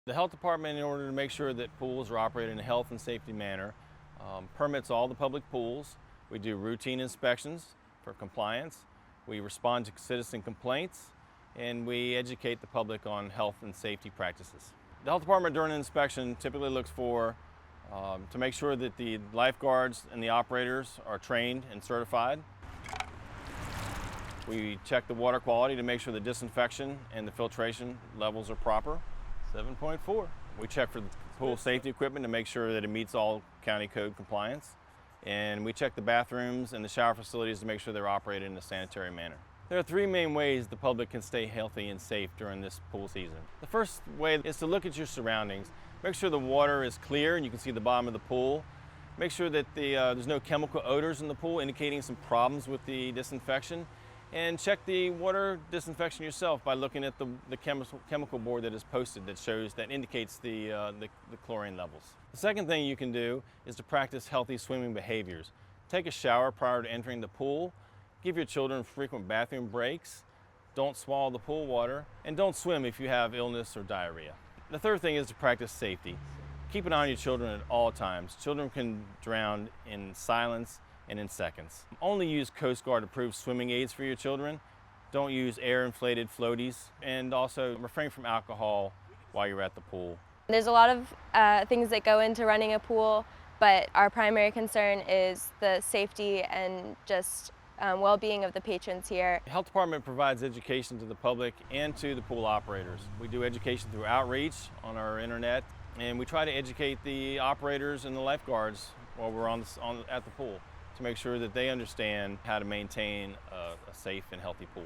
The health department, in order to make sure that pools are operated in a health and safety manner, permits all the public pools. We do routine inspections for compliance. We respond to citizen complaints, and we educate the public on health and safety practices. The health department during an inspection typically looks for to make sure that the lifeguards and the operators are trained and certified. We check the water quality to make sure the disinfection and the filtration levels are proper. 7.4. We check for the pool safety equipment to make sure that it meets all county code compliance. And we check the bathrooms and the shower facilities to make sure they're operated in a sanitary manner. There are three main ways the public can stay healthy and safe during this pool season. The first way is to look at your surroundings. Make sure the water is clear and you can see the bottom of the pool. Make sure that there's no chemical odors in the pool indicating some problems with the disinfection. And check the water disinfection yourself by looking at the chemical board that is posted that indicates the chlorine levels. The second thing you can do is to practice healthy swimming behaviors. Take a shower prior to entering the pool. Give your children frequent bathroom breaks. Don't swallow the pool water. And don't swim if you have illness or diarrhea. The third thing is to practice safety. Keep an eye on your children at all times. Children can drown in silence and in seconds. Only use Coast Guard approved swimming aids for your children. Don't use air inflated floaties, and also refrain from alcohol while you're at the pool. There's a lot of things that go into running a pool, but our primary concern is the safety and just well-being of the patrons here. The health department provides education to the public and to the pool operators. We do education through outreach on our internet, and we try to educate the operators and the lifeguards while we're at the pool, to make sure that they understand how to maintain a safe and healthy pool.